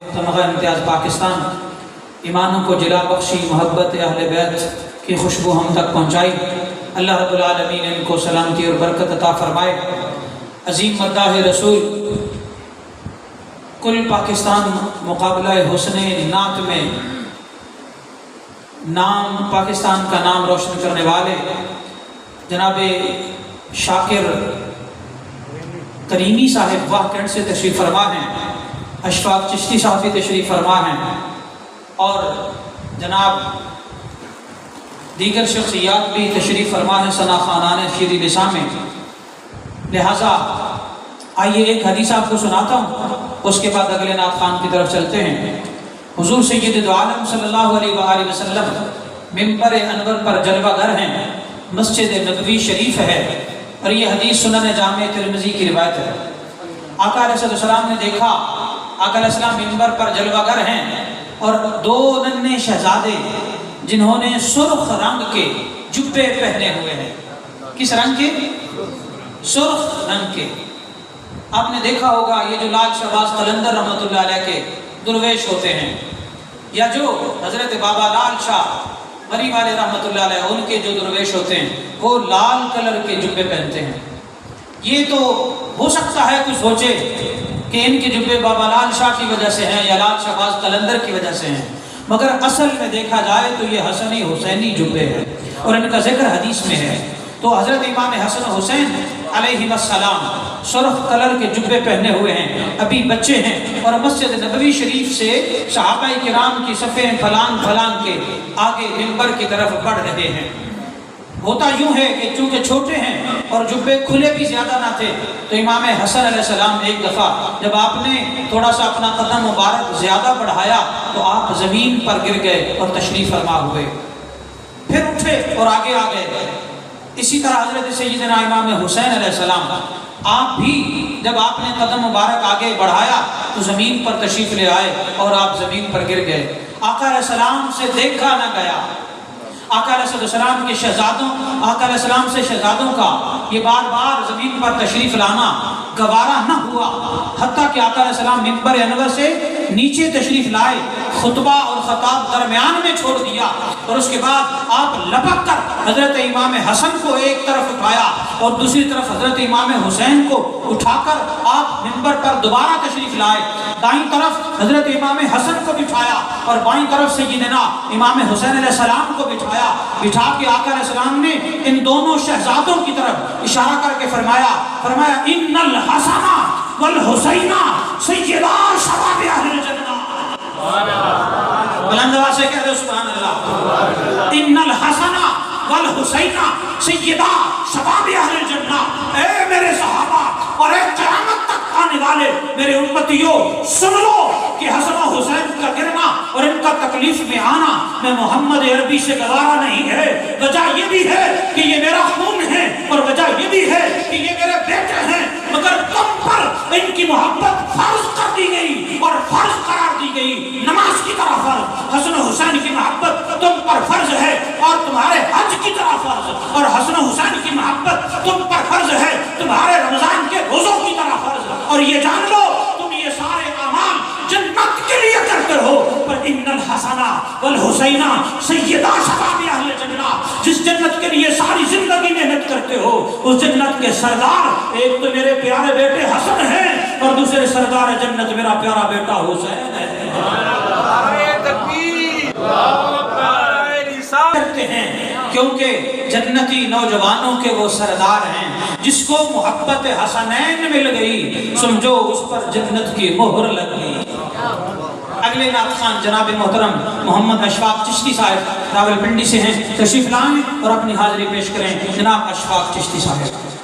تمغہ امتیاز پاکستان ایمانوں کو جلا بخشی، محبت اہل بیت کی خوشبو ہم تک پہنچائی۔ اللہ رب العالمین ان کو سلامتی اور برکت عطا فرمائے۔ عظیم مداح رسول کل پاکستان مقابلہ حسن نعت میں پاکستان کا نام روشن کرنے والے جناب شاکر کریمی صاحب واہ کینٹ سے تشریف فرما ہیں، اشفاق چشتی صاحب بھی تشریف فرما ہیں، اور جناب دیگر شخصیات بھی تشریف فرما ہیں ثنا خانان شیریں لساں میں۔ لہٰذا آئیے ایک حدیث آپ کو سناتا ہوں، اس کے بعد اگلے نعت خوان کی طرف چلتے ہیں۔ حضور سید دو عالم صلی اللہ علیہ وآلہ وسلم منبر انور پر جلوہ گر ہیں، مسجد نبوی شریف ہے، اور یہ حدیث سنن جامع ترمذی کی روایت ہے۔ آقا علیہ السلام نے دیکھا، آقا علیہ السلام منبر پر جلوہ گر ہیں اور دو ننھے شہزادے جنہوں نے سرخ رنگ کے جبے پہنے ہوئے ہیں۔ کس رنگ کے؟ سرخ رنگ کے۔ آپ نے دیکھا ہوگا یہ جو لال شہباز قلندر رحمۃ اللہ علیہ کے درویش ہوتے ہیں، یا جو حضرت بابا لال شاہ مری والے رحمۃ اللہ علیہ ان کے جو درویش ہوتے ہیں وہ لال کلر کے جبے پہنتے ہیں۔ یہ تو ہو سکتا ہے کچھ سوچے کہ ان کے جبے بابا لال شاہ کی وجہ سے ہیں یا لال شہباز قلندر کی وجہ سے ہیں، مگر اصل میں دیکھا جائے تو یہ حسنی حسینی جبے ہیں اور ان کا ذکر حدیث میں ہے۔ تو حضرت امام حسن حسین علیہ السلام سرخ کلر کے جبے پہنے ہوئے ہیں، ابھی بچے ہیں، اور مسجد نبوی شریف سے صحابہ کرام کی صفیں پھلانگ پھلانگ کے آگے منبر کی طرف بڑھ رہے ہیں۔ ہوتا یوں ہے کہ چونکہ چھوٹے ہیں اور جبے کھلے بھی زیادہ نہ تھے، تو امام حسن علیہ السلام ایک دفعہ جب آپ نے تھوڑا سا اپنا قدم مبارک زیادہ بڑھایا تو آپ زمین پر گر گئے اور تشریف فرما ہوئے، پھر اٹھے اور آگے آ گئے۔ اسی طرح حضرت سیدنا امام حسین علیہ السلام، آپ بھی جب آپ نے قدم مبارک آگے بڑھایا تو زمین پر تشریف لے آئے اور آپ زمین پر گر گئے۔ آقا علیہ السلام سے دیکھا نہ گیا، آقا علیہ السلام کے آقا علیہ السلام سے شہزادوں کا یہ بار بار زمین پر تشریف لانا گوارا نہ ہوا، حتیٰ کہ آقا علیہ السلام منبر انور سے نیچے تشریف لائے، خطبہ اور خطاب درمیان میں چھوڑ دیا، اور اس کے بعد آپ لپک کر حضرت امام حسن کو ایک طرف اٹھایا اور دوسری طرف حضرت امام حسین کو اٹھا کر آپ منبر پر دوبارہ تشریف لائے۔ دائیں طرف حضرت امام حسن کو بٹھایا اور بائیں طرف سیدنا امام حسین علیہ السلام کو بٹھایا، بٹھا کے آقا علیہ السلام نے ان دونوں شہزادوں کی طرف اشارہ کر کے فرمایا ان الحسن والحسین سیدا شباب اہل الجنہ۔ بلند آواز سے کہہ دو سبحان اللہ۔ ان الحسن والحسین سیدا شباب اہل الجنہ۔ اے میرے صحابہ اور اے قیامت تک آنے والے میرے امتیوں، سن لو کہ حسن و حسین کا گرنا اور ان کا تکلیف میں آنا میں محمد عربی سے گوارا نہیں ہے۔ وجہ یہ بھی ہے کہ یہ میرا خون ہے، اور وجہ یہ بھی ہے کہ یہ میرے بیٹے ہیں، مگر تم پر ان کی محبت فرض کر دی گئی اور فرض قرار دی گئی، نماز کی طرح فرض۔ حسن و حسین کی محبت تم پر فرض ہے اور تمہارے حج کی طرح فرض، اور حسن و حسین کی محبت تم پر فرض ہے تمہارے رمضان کے روزوں کی طرح فرض۔ اور یہ جان لو تم یہ سارے اعمال جنت کے لیے کرتے ہو، پر ان الحسن والحسین سیدا شباب اہل الجنہ، جس جنت کے لیے ساری زندگی محنت کرتے ہو، اس جنت کے سردار ایک تو میرے پیارے بیٹے حسن ہیں اور دوسرے سردار جنت میرا پیارا بیٹا حسین ہے۔ کرتے ہیں کیونکہ جنتی نوجوانوں کے وہ سردار ہیں، جس کو محبت حسنین مل گئی سمجھو اس پر جنت کی مہر لگ گئی۔ اگلے نعت خوان جناب محترم محمد اشفاق چشتی صاحب راولپنڈی سے ہیں، تشریف لائیں اور اپنی حاضری پیش کریں۔ جناب اشفاق چشتی صاحب۔